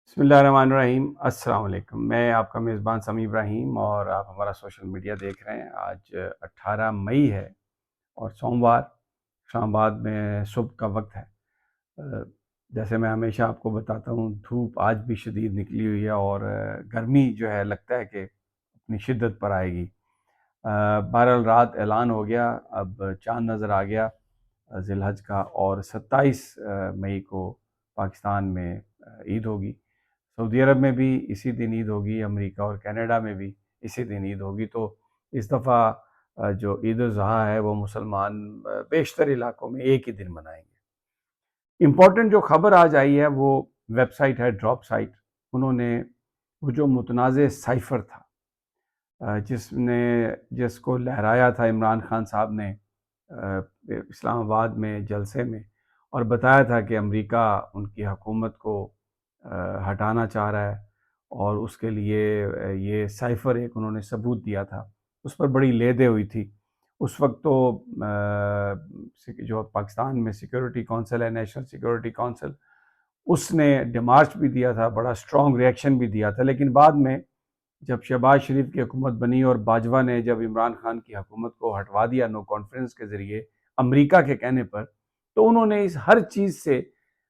بسم اللہ الرحمن الرحیم۔ السلام علیکم، میں آپ کا میزبان سمیع ابراہیم اور آپ ہمارا سوشل میڈیا دیکھ رہے ہیں۔ آج 18 مئی ہے اور سوموار اسلام آباد میں صبح کا وقت ہے۔ جیسے میں ہمیشہ آپ کو بتاتا ہوں، دھوپ آج بھی شدید نکلی ہوئی ہے اور گرمی جو ہے لگتا ہے کہ اپنی شدت پر آئے گی۔ بہرحال رات اعلان ہو گیا، اب چاند نظر آ گیا ذی الحج کا، اور 27 مئی کو پاکستان میں عید ہوگی۔ سعودی عرب میں بھی اسی دن عید ہوگی، امریکہ اور کینیڈا میں بھی اسی دن عید ہوگی۔ تو اس دفعہ جو عید الاضحیٰ ہے وہ مسلمان بیشتر علاقوں میں ایک ہی دن منائیں گے۔ امپورٹنٹ جو خبر آج آئی ہے وہ ویب سائٹ ہے ڈراپ سائٹ۔ انہوں نے وہ جو متنازع سائفر تھا جس کو لہرایا تھا عمران خان صاحب نے اسلام آباد میں جلسے میں، اور بتایا تھا کہ امریکہ ان کی حکومت کو ہٹانا چاہ رہا ہے، اور اس کے لیے یہ سائفر ایک انہوں نے ثبوت دیا تھا، اس پر بڑی لیدے ہوئی تھی۔ اس وقت تو جو پاکستان میں سیکیورٹی کونسل ہے، نیشنل سیکیورٹی کونسل، اس نے ڈیمارچ بھی دیا تھا، بڑا اسٹرانگ ریئیکشن بھی دیا تھا، لیکن بعد میں جب شہباز شریف کی حکومت بنی اور باجوہ نے جب عمران خان کی حکومت کو ہٹوا دیا نو کانفرنس کے ذریعے امریکہ کے کہنے پر، تو انہوں نے اس ہر چیز سے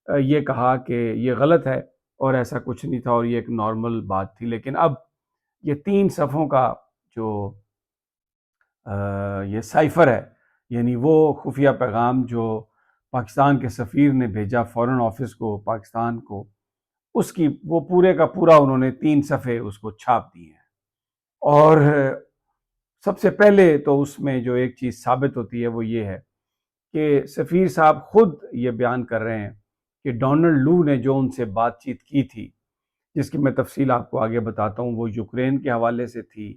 یہ کہا کہ یہ غلط ہے اور ایسا کچھ نہیں تھا اور یہ ایک نارمل بات تھی۔ لیکن اب یہ 3 صفحوں کا جو یہ سائفر ہے، یعنی وہ خفیہ پیغام جو پاکستان کے سفیر نے بھیجا فورن آفس کو پاکستان کو، اس کی وہ پورے کا پورا انہوں نے 3 صفحے اس کو چھاپ دیے ہیں۔ اور سب سے پہلے تو اس میں جو ایک چیز ثابت ہوتی ہے وہ یہ ہے کہ سفیر صاحب خود یہ بیان کر رہے ہیں کہ ڈونلڈ لو نے جو ان سے بات چیت کی تھی، جس کی میں تفصیل آپ کو آگے بتاتا ہوں، وہ یوکرین کے حوالے سے تھی،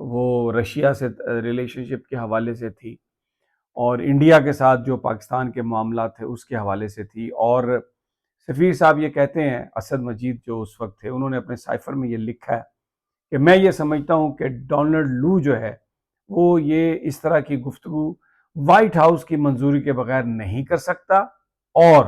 وہ رشیا سے ریلیشن شپ کے حوالے سے تھی، اور انڈیا کے ساتھ جو پاکستان کے معاملات تھے اس کے حوالے سے تھی۔ اور سفیر صاحب یہ کہتے ہیں، اسد مجید جو اس وقت تھے، انہوں نے اپنے سائفر میں یہ لکھا ہے کہ میں یہ سمجھتا ہوں کہ ڈونلڈ لو جو ہے وہ یہ اس طرح کی گفتگو وائٹ ہاؤس کی منظوری کے بغیر نہیں کر سکتا، اور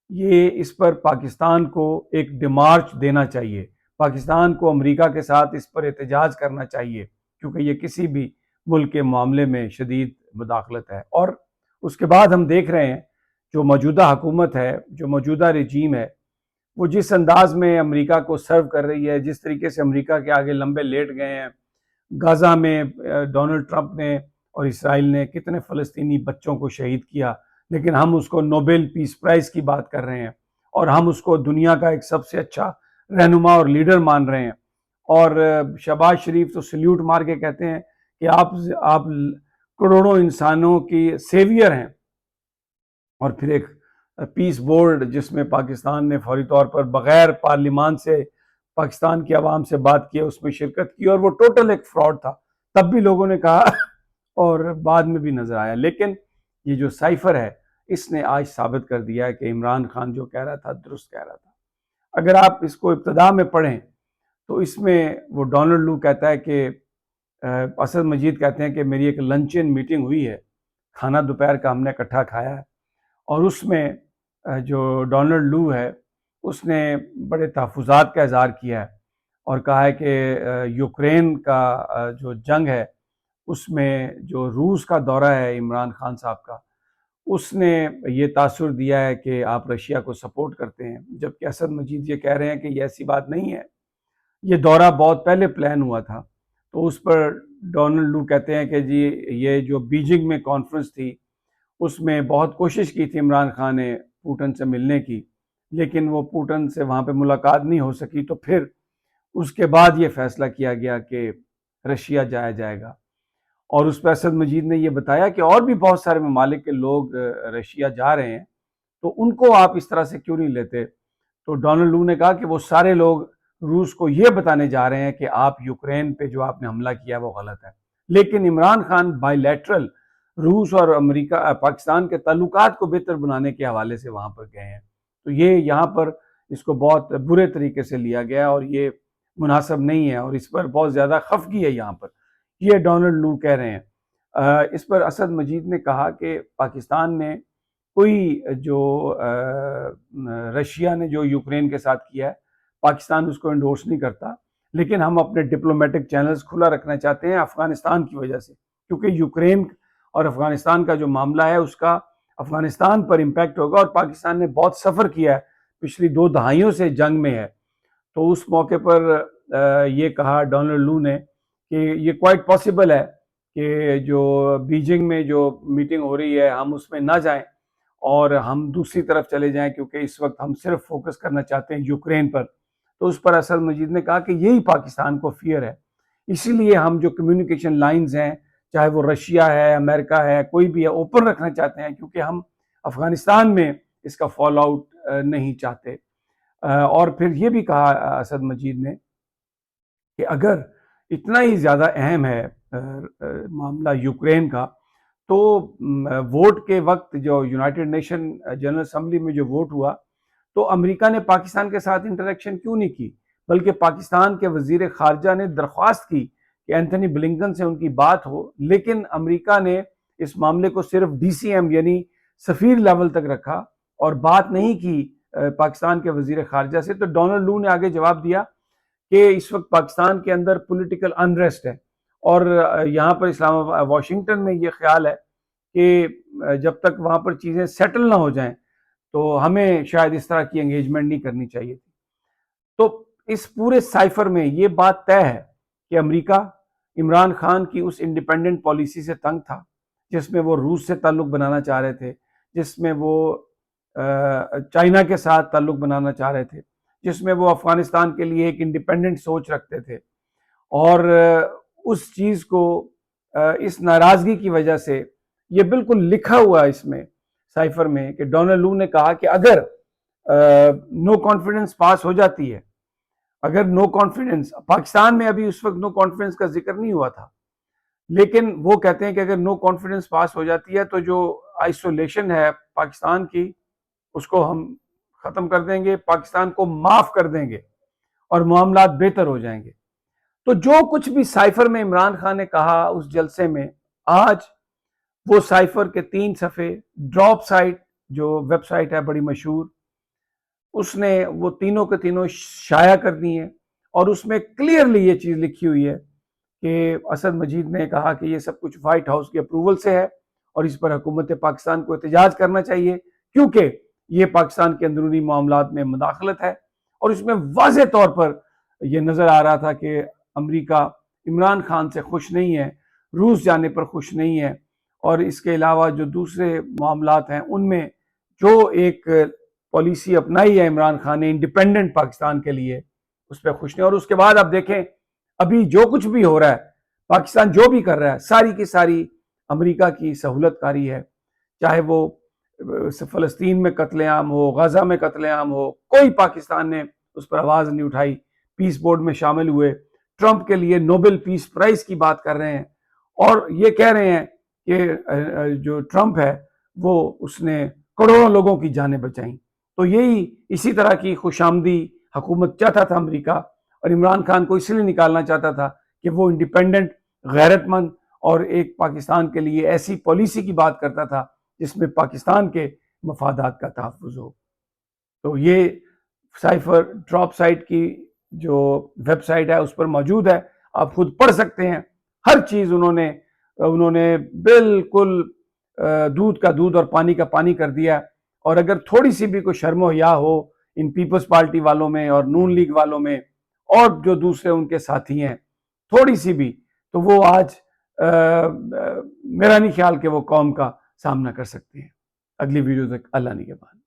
یہ اس پر پاکستان کو ایک ڈیمارچ دینا چاہیے، پاکستان کو امریکہ کے ساتھ اس پر احتجاج کرنا چاہیے، کیونکہ یہ کسی بھی ملک کے معاملے میں شدید مداخلت ہے۔ اور اس کے بعد ہم دیکھ رہے ہیں جو موجودہ حکومت ہے، جو موجودہ رجیم ہے، وہ جس انداز میں امریکہ کو سرو کر رہی ہے، جس طریقے سے امریکہ کے آگے لمبے لیٹ گئے ہیں۔ غزہ میں ڈونلڈ ٹرمپ نے اور اسرائیل نے کتنے فلسطینی بچوں کو شہید کیا، لیکن ہم اس کو نوبل پیس پرائز کی بات کر رہے ہیں، اور ہم اس کو دنیا کا ایک سب سے اچھا رہنما اور لیڈر مان رہے ہیں۔ اور شہباز شریف تو سلیوٹ مار کے کہتے ہیں کہ آپ کروڑوں انسانوں کی سیویئر ہیں، اور پھر ایک پیس بورڈ جس میں پاکستان نے فوری طور پر بغیر پارلیمان سے پاکستان کی عوام سے بات کی، اس میں شرکت کی، اور وہ ٹوٹل ایک فراڈ تھا، تب بھی لوگوں نے کہا اور بعد میں بھی نظر آیا۔ لیکن یہ جو سائفر ہے، اس نے آج ثابت کر دیا ہے کہ عمران خان جو کہہ رہا تھا درست کہہ رہا تھا۔ اگر آپ اس کو ابتدا میں پڑھیں تو اس میں وہ ڈونلڈ لو کہتا ہے کہ اسد مجید کہتے ہیں کہ میری ایک لنچن میٹنگ ہوئی ہے، کھانا دوپہر کا ہم نے اکٹھا کھایا ہے، اور اس میں جو ڈونلڈ لو ہے اس نے بڑے تحفظات کا اظہار کیا ہے، اور کہا ہے کہ یوکرین کا جو جنگ ہے اس میں جو روس کا دورہ ہے عمران خان صاحب کا، اس نے یہ تاثر دیا ہے کہ آپ رشیا کو سپورٹ کرتے ہیں، جبکہ اسد مجید یہ کہہ رہے ہیں کہ یہ ایسی بات نہیں ہے، یہ دورہ بہت پہلے پلان ہوا تھا۔ تو اس پر ڈونلڈ لو کہتے ہیں کہ جی یہ جو بیجنگ میں کانفرنس تھی اس میں بہت کوشش کی تھی عمران خان نے پوٹن سے ملنے کی، لیکن وہ پوٹن سے وہاں پہ ملاقات نہیں ہو سکی، تو پھر اس کے بعد یہ فیصلہ کیا گیا کہ رشیا جایا جائے گا۔ اور اس پہ اسد مجید نے یہ بتایا کہ اور بھی بہت سارے ممالک کے لوگ رشیا جا رہے ہیں، تو ان کو آپ اس طرح سے کیوں نہیں لیتے؟ تو ڈونلڈ لو نے کہا کہ وہ سارے لوگ روس کو یہ بتانے جا رہے ہیں کہ آپ یوکرین پہ جو آپ نے حملہ کیا وہ غلط ہے، لیکن عمران خان بائی لیٹرل روس اور امریکہ پاکستان کے تعلقات کو بہتر بنانے کے حوالے سے وہاں پر گئے ہیں۔ تو یہ یہاں پر اس کو بہت برے طریقے سے لیا گیا اور یہ مناسب نہیں ہے، اور اس پر بہت زیادہ خفگی ہے یہاں پر، یہ ڈونلڈ لو کہہ رہے ہیں۔ اس پر اسد مجید نے کہا کہ پاکستان نے کوئی جو رشیا نے جو یوکرین کے ساتھ کیا ہے پاکستان اس کو انڈورس نہیں کرتا، لیکن ہم اپنے ڈپلومیٹک چینلز کھلا رکھنا چاہتے ہیں افغانستان کی وجہ سے، کیونکہ یوکرین اور افغانستان کا جو معاملہ ہے اس کا افغانستان پر امپیکٹ ہوگا، اور پاکستان نے بہت سفر کیا ہے، پچھلی 2 دہائیوں سے جنگ میں ہے۔ تو اس موقع پر یہ کہا ڈونلڈ لو نے کہ یہ کوائٹ پاسبل ہے کہ جو بیجنگ میں جو میٹنگ ہو رہی ہے ہم اس میں نہ جائیں اور ہم دوسری طرف چلے جائیں، کیونکہ اس وقت ہم صرف فوکس کرنا چاہتے ہیں یوکرین پر۔ تو اس پر اسد مجید نے کہا کہ یہی پاکستان کو فیئر ہے، اسی لیے ہم جو کمیونیکیشن لائنز ہیں، چاہے وہ رشیا ہے، امریکہ ہے، کوئی بھی ہے، اوپن رکھنا چاہتے ہیں، کیونکہ ہم افغانستان میں اس کا فال آؤٹ نہیں چاہتے۔ اور پھر یہ بھی کہا اسد مجید نے کہ اگر اتنا ہی زیادہ اہم ہے معاملہ یوکرین کا، تو ووٹ کے وقت جو یونائٹڈ نیشن جنرل اسمبلی میں جو ووٹ ہوا، تو امریکہ نے پاکستان کے ساتھ انٹریکشن کیوں نہیں کی، بلکہ پاکستان کے وزیر خارجہ نے درخواست کی کہ اینتھنی بلنکن سے ان کی بات ہو، لیکن امریکہ نے اس معاملے کو صرف ڈی سی ایم یعنی سفیر لیول تک رکھا اور بات نہیں کی پاکستان کے وزیر خارجہ سے۔ تو ڈونلڈ لو نے آگے جواب دیا کہ اس وقت پاکستان کے اندر پولیٹیکل انریسٹ ہے، اور یہاں پر اسلام آباد واشنگٹن میں یہ خیال ہے کہ جب تک وہاں پر چیزیں سیٹل نہ ہو جائیں تو ہمیں شاید اس طرح کی انگیجمنٹ نہیں کرنی چاہیے تھی۔ تو اس پورے سائفر میں یہ بات طے ہے کہ امریکہ عمران خان کی اس انڈیپینڈنٹ پالیسی سے تنگ تھا، جس میں وہ روس سے تعلق بنانا چاہ رہے تھے، جس میں وہ چائنا کے ساتھ تعلق بنانا چاہ رہے تھے، جس میں وہ افغانستان کے لیے ایک انڈیپینڈنٹ سوچ رکھتے تھے، اور اس چیز کو اس ناراضگی کی وجہ سے یہ بالکل لکھا ہوا اس میں سائفر میں کہ ڈونلڈ لو نے کہا کہ اگر نو کانفیڈنس پاس ہو جاتی ہے، اگر نو کانفیڈنس پاکستان میں ابھی اس وقت نو کانفیڈنس کا ذکر نہیں ہوا تھا، لیکن وہ کہتے ہیں کہ اگر نو کانفیڈنس پاس ہو جاتی ہے تو جو آئسولیشن ہے پاکستان کی اس کو ہم ختم کر دیں گے، پاکستان کو معاف کر دیں گے اور معاملات بہتر ہو جائیں گے۔ تو جو کچھ بھی سائفر میں عمران خان نے کہا اس جلسے میں، آج وہ سائفر کے 3 صفحے ڈراپ سائٹ جو ویب سائٹ ہے بڑی مشہور، اس نے وہ تینوں کے تینوں شائع کر دی ہیں، اور اس میں کلیئرلی یہ چیز لکھی ہوئی ہے کہ اسد مجید نے کہا کہ یہ سب کچھ وائٹ ہاؤس کے اپروول سے ہے اور اس پر حکومت پاکستان کو احتجاج کرنا چاہیے، کیونکہ یہ پاکستان کے اندرونی معاملات میں مداخلت ہے۔ اور اس میں واضح طور پر یہ نظر آ رہا تھا کہ امریکہ عمران خان سے خوش نہیں ہے، روس جانے پر خوش نہیں ہے، اور اس کے علاوہ جو دوسرے معاملات ہیں ان میں جو ایک پالیسی اپنائی ہے عمران خان نے انڈیپینڈنٹ پاکستان کے لیے، اس پہ خوش نہیں۔ اور اس کے بعد آپ دیکھیں ابھی جو کچھ بھی ہو رہا ہے، پاکستان جو بھی کر رہا ہے، ساری کی ساری امریکہ کی سہولت کاری ہے، چاہے وہ فلسطین میں قتل عام ہو، غزہ میں قتل عام ہو، کوئی پاکستان نے اس پر آواز نہیں اٹھائی، پیس بورڈ میں شامل ہوئے، ٹرمپ کے لیے نوبل پیس پرائز کی بات کر رہے ہیں، اور یہ کہہ رہے ہیں کہ جو ٹرمپ ہے وہ اس نے کروڑوں لوگوں کی جانیں بچائیں۔ تو یہی اسی طرح کی خوش آمدی حکومت چاہتا تھا امریکہ، اور عمران خان کو اس لیے نکالنا چاہتا تھا کہ وہ انڈیپینڈنٹ، غیرت مند اور ایک پاکستان کے لیے ایسی پالیسی کی بات کرتا تھا جس میں پاکستان کے مفادات کا تحفظ ہو۔ تو یہ سائفر ڈراپ سائٹ کی جو ویب سائٹ ہے اس پر موجود ہے، آپ خود پڑھ سکتے ہیں، ہر چیز انہوں نے بالکل دودھ کا دودھ اور پانی کا پانی کر دیا۔ اور اگر تھوڑی سی بھی کوئی شرم و حیا ہو ان پیپلز پارٹی والوں میں اور نون لیگ والوں میں اور جو دوسرے ان کے ساتھی ہیں، تھوڑی سی بھی، تو وہ آج میرا نہیں خیال کہ وہ قوم کا سامنا کر سکتے ہیں۔ اگلی ویڈیو تک اللہ نگہبان۔